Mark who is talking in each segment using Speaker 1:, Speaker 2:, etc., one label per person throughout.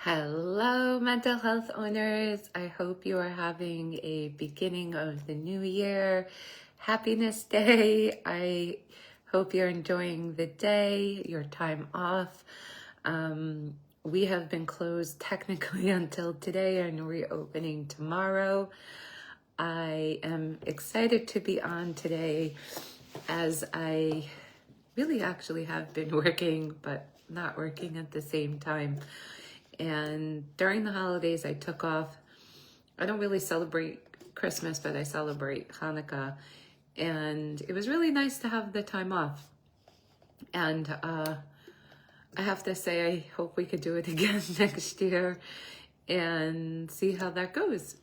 Speaker 1: Hello, mental health owners. I hope you are having a beginning of the new year. Happiness Day. I hope you're enjoying the day, your time off. We have been closed technically until today and reopening tomorrow. I am excited to be on today as I really actually have been working, but not working at the same time. And during the holidays, I took off. I don't really celebrate Christmas, but I celebrate Hanukkah. And it was really nice to have the time off. And I have to say, I hope we could do it again next year and see how that goes.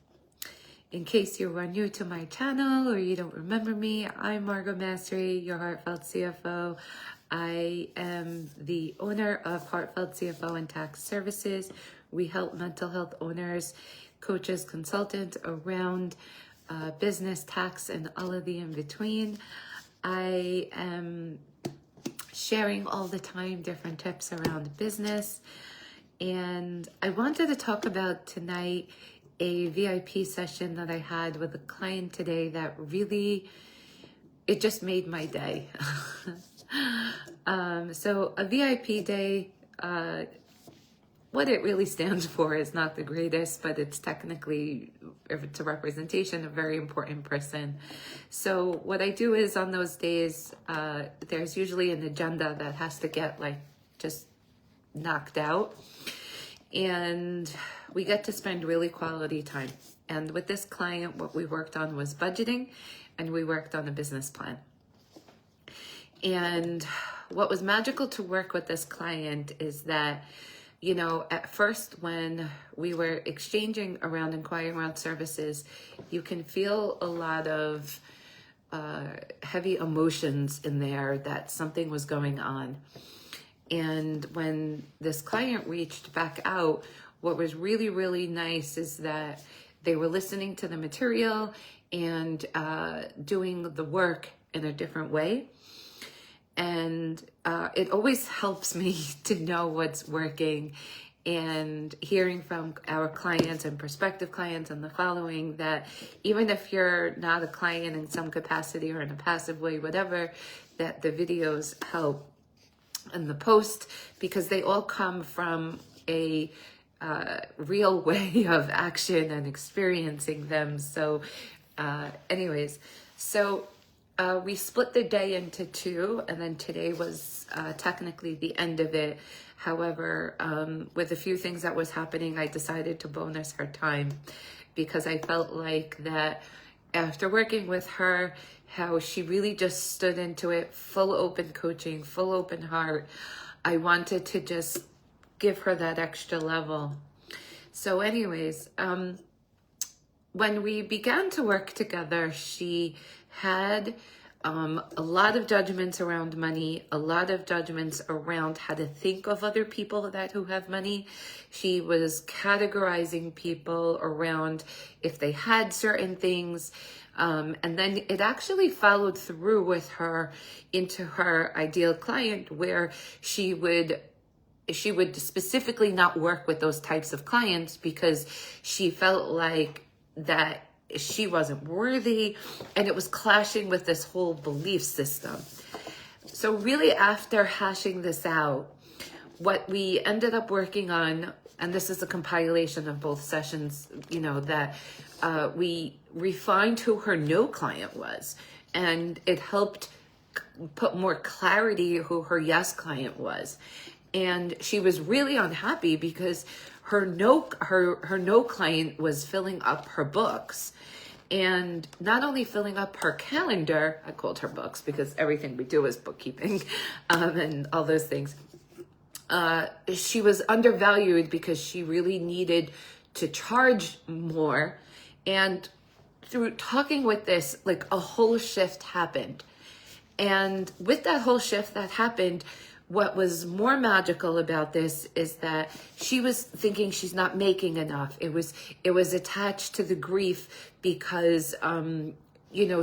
Speaker 1: In case you are new to my channel or you don't remember me, I'm Margot Mastery, your Heartfelt CFO. I am the owner of Heartfelt CFO and Tax Services. We help mental health owners, coaches, consultants around business, tax, and all of the in-between. I am sharing all the time different tips around business. And I wanted to talk about tonight a VIP session that I had with a client today that really, it just made my day. So a VIP day, what it really stands for is not the greatest, but it's technically, if it's a representation, a very important person. So what I do is on those days, there's usually an agenda that has to get just knocked out. And we get to spend really quality time. And with this client, what we worked on was budgeting, and we worked on a business plan. And what was magical to work with this client is that, at first when we were exchanging around, inquiring around services, you can feel a lot of heavy emotions in there that something was going on. And when this client reached back out, what was really, really nice is that they were listening to the material and doing the work in a different way. And it always helps me to know what's working, and hearing from our clients and prospective clients and the following that even if you're not a client in some capacity or in a passive way, whatever, that the videos help. And the post, because they all come from a real way of action and experiencing them. So we split the day into two, and then today was technically the end of it. However, with a few things that was happening, I decided to bonus her time because I felt like that after working with her, how she really just stood into it, full open coaching, full open heart. I wanted to just give her that extra level. So anyways, when we began to work together, she had a lot of judgments around money, a lot of judgments around how to think of other people who have money. She was categorizing people around if they had certain things. And then it actually followed through with her into her ideal client, where she would specifically not work with those types of clients because she felt like that she wasn't worthy, and it was clashing with this whole belief system. So really, after hashing this out, what we ended up working on, and this is a compilation of both sessions, that we refined who her no client was, and it helped put more clarity who her yes client was. And she was really unhappy because her no client was filling up her books, and not only filling up her calendar. I called her books because everything we do is bookkeeping, and all those things. She was undervalued because she really needed to charge more. And through talking with this, a whole shift happened. And with that whole shift that happened, what was more magical about this is that she was thinking she's not making enough. It was attached to the grief because,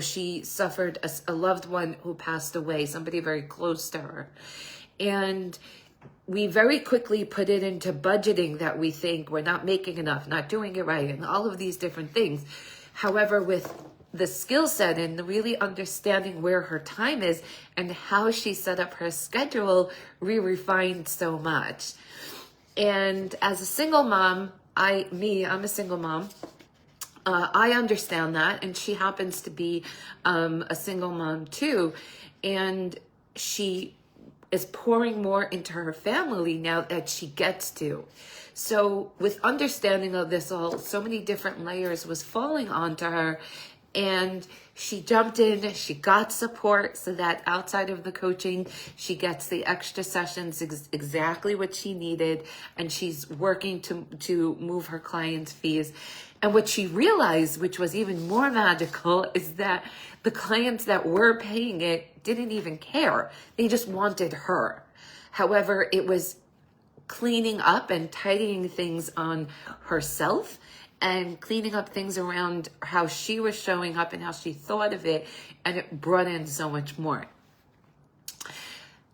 Speaker 1: she suffered a loved one who passed away, somebody very close to her. And we very quickly put it into budgeting that we think we're not making enough, not doing it right, and all of these different things. However, with the skill set and really understanding where her time is and how she set up her schedule, we refined so much. And as a single mom, I'm a single mom. I understand that, and she happens to be a single mom too, and she is pouring more into her family now that she gets to. So with understanding of this all, so many different layers was falling onto her, and she jumped in, she got support so that outside of the coaching, she gets the extra sessions, exactly what she needed, and she's working to move her clients' fees. And what she realized, which was even more magical, is that the clients that were paying it didn't even care. They just wanted her. However, it was cleaning up and tidying things on herself and cleaning up things around how she was showing up and how she thought of it, and it brought in so much more.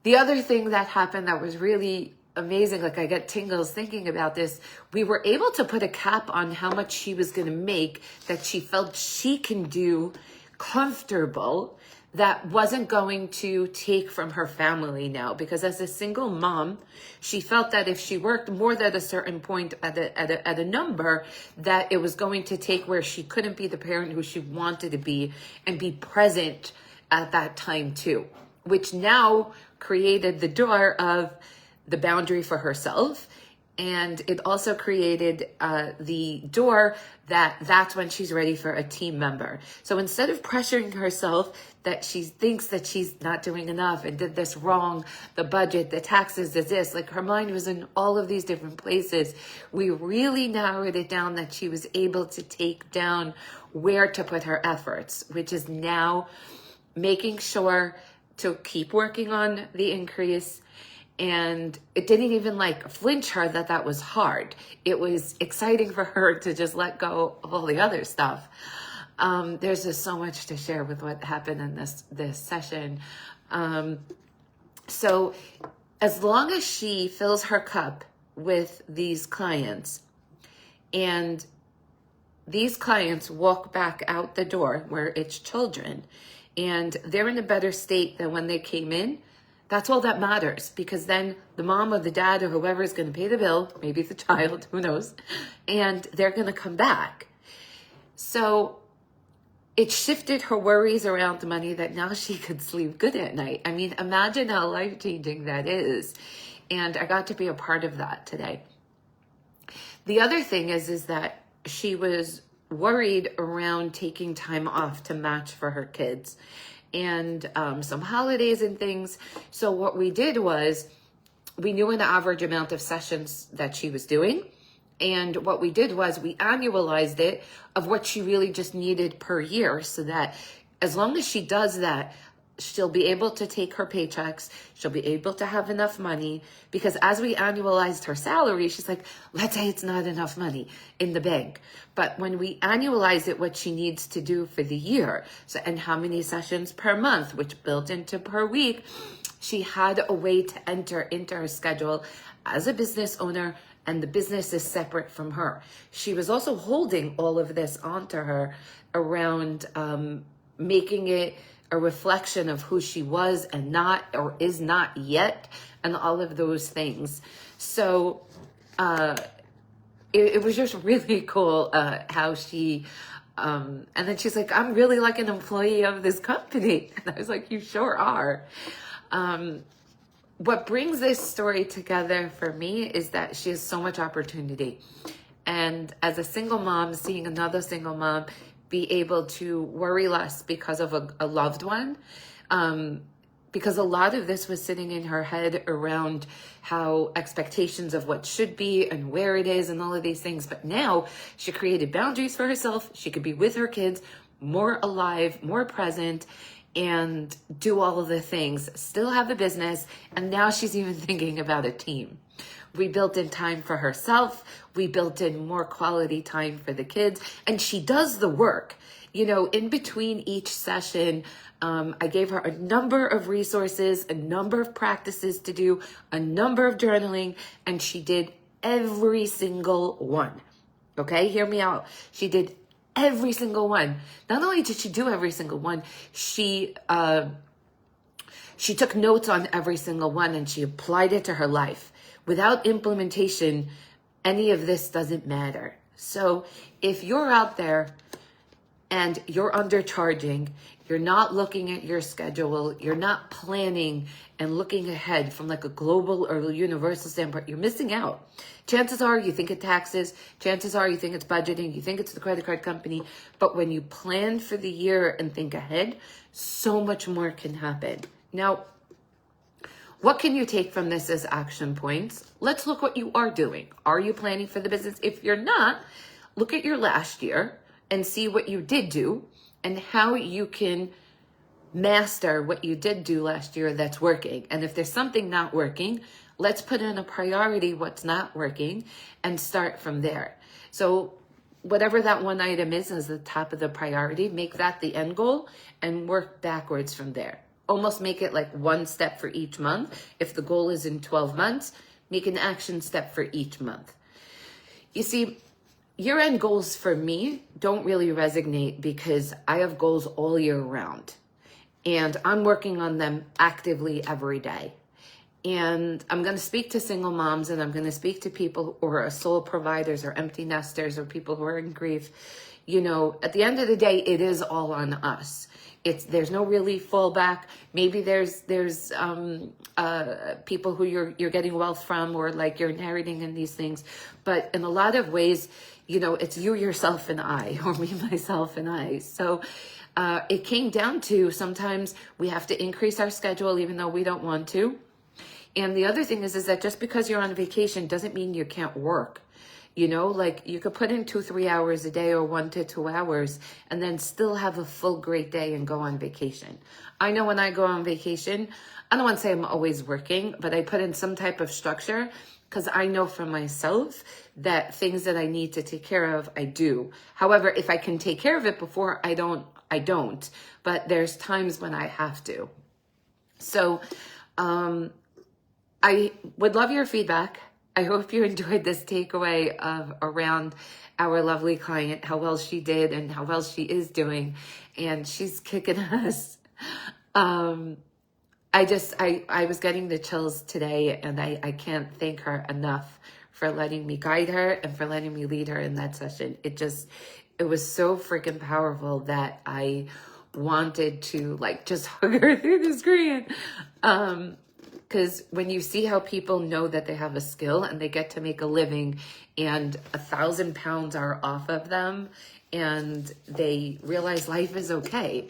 Speaker 1: The other thing that happened that was really amazing, like I get tingles thinking about this, we were able to put a cap on how much she was going to make that she felt she can do comfortable, that wasn't going to take from her family now, because as a single mom, she felt that if she worked more than a certain point at a number, that it was going to take where she couldn't be the parent who she wanted to be and be present at that time too, which now created the door of the boundary for herself. And it also created the door that's when she's ready for a team member. So instead of pressuring herself that she thinks that she's not doing enough and did this wrong, the budget, the taxes, is this, like her mind was in all of these different places. We really narrowed it down that she was able to take down where to put her efforts, which is now making sure to keep working on the increase. And it didn't even like flinch her that was hard. It was exciting for her to just let go of all the other stuff. There's just so much to share with what happened in this session. So as long as she fills her cup with these clients, and these clients walk back out the door where it's children, and they're in a better state than when they came in, that's all that matters, because then the mom or the dad or whoever is going to pay the bill, maybe the child, who knows, and they're going to come back. So it shifted her worries around the money, that now she could sleep good at night. I mean, imagine how life-changing that is. And I got to be a part of that today. The other thing is that she was worried around taking time off to match for her kids, and some holidays and things. So what we did was, we knew an average amount of sessions that she was doing. And what we did was we annualized it of what she really just needed per year, so that as long as she does that, she'll be able to take her paychecks. She'll be able to have enough money, because as we annualized her salary, she's like, let's say it's not enough money in the bank. But when we annualize it, what she needs to do for the year, so, and how many sessions per month, which built into per week, she had a way to enter into her schedule as a business owner, and the business is separate from her. She was also holding all of this onto her around making it a reflection of who she was and not, or is not yet, and all of those things. So it was just really cool how she, and then she's like, I'm really like an employee of this company. And I was like, you sure are. What brings this story together for me is that she has so much opportunity. And as a single mom, seeing another single mom be able to worry less because of a loved one, because a lot of this was sitting in her head around how expectations of what should be and where it is and all of these things. But now she created boundaries for herself. She could be with her kids, more alive, more present, and do all of the things, still have a business. And now she's even thinking about a team. We built in time for herself. We built in more quality time for the kids. And she does the work. in between each session, I gave her a number of resources, a number of practices to do, a number of journaling, and she did every single one. Okay, hear me out. She did every single one. Not only did she do every single one, she took notes on every single one and she applied it to her life. Without implementation, any of this doesn't matter. So if you're out there and you're undercharging, you're not looking at your schedule, you're not planning and looking ahead from like a global or universal standpoint, you're missing out. Chances are you think it's taxes, chances are you think it's budgeting, you think it's the credit card company, but when you plan for the year and think ahead, so much more can happen. Now, what can you take from this as action points? Let's look what you are doing. Are you planning for the business? If you're not, look at your last year and see what you did do and how you can master what you did do last year that's working. And if there's something not working, let's put in a priority what's not working and start from there. So whatever that one item is as the top of the priority, make that the end goal and work backwards from there. Almost make it like one step for each month. If the goal is in 12 months, make an action step for each month. You see, year-end goals for me don't really resonate because I have goals all year round and I'm working on them actively every day. And I'm going to speak to single moms and I'm going to speak to people who are sole providers or empty nesters or people who are in grief. At the end of the day, it is all on us. There's no really fallback. Maybe there's people who you're getting wealth from or like you're inheriting in these things. But in a lot of ways, it's you, yourself, and I, or me, myself, and I. So it came down to sometimes we have to increase our schedule even though we don't want to. And the other thing is that just because you're on vacation doesn't mean you can't work. Like you could put in 2-3 hours a day or 1 to 2 hours and then still have a full great day and go on vacation. I know when I go on vacation, I don't want to say I'm always working, but I put in some type of structure because I know for myself that things that I need to take care of, I do. However, if I can take care of it before, I don't. But there's times when I have to. So I would love your feedback. I hope you enjoyed this takeaway around our lovely client, how well she did and how well she is doing. And she's kicking ass. I was getting the chills today and I can't thank her enough for letting me guide her and for letting me lead her in that session. It was so freaking powerful that I wanted to just hug her through the screen. Because when you see how people know that they have a skill and they get to make a living and 1,000 pounds are off of them and they realize life is okay.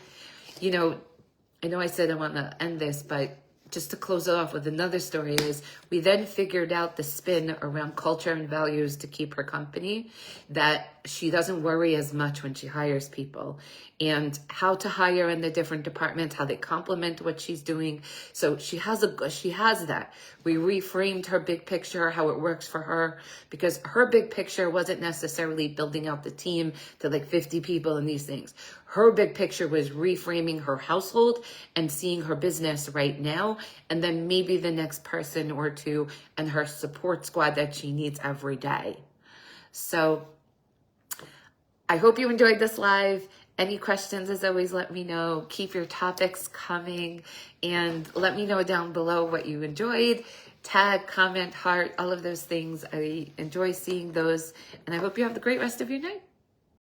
Speaker 1: I know I said I want to end this, but just to close it off with another story is we then figured out the spin around culture and values to keep her company, that she doesn't worry as much when she hires people and how to hire in the different departments, how they complement what she's doing. So she has that. We reframed her big picture, how it works for her, because her big picture wasn't necessarily building out the team to 50 people and these things. Her big picture was reframing her household and seeing her business right now, and then maybe the next person or two and her support squad that she needs every day. So I hope you enjoyed this live. Any questions, as always, let me know. Keep your topics coming and let me know down below what you enjoyed. Tag, comment, heart, all of those things. I enjoy seeing those, and I hope you have the great rest of your night.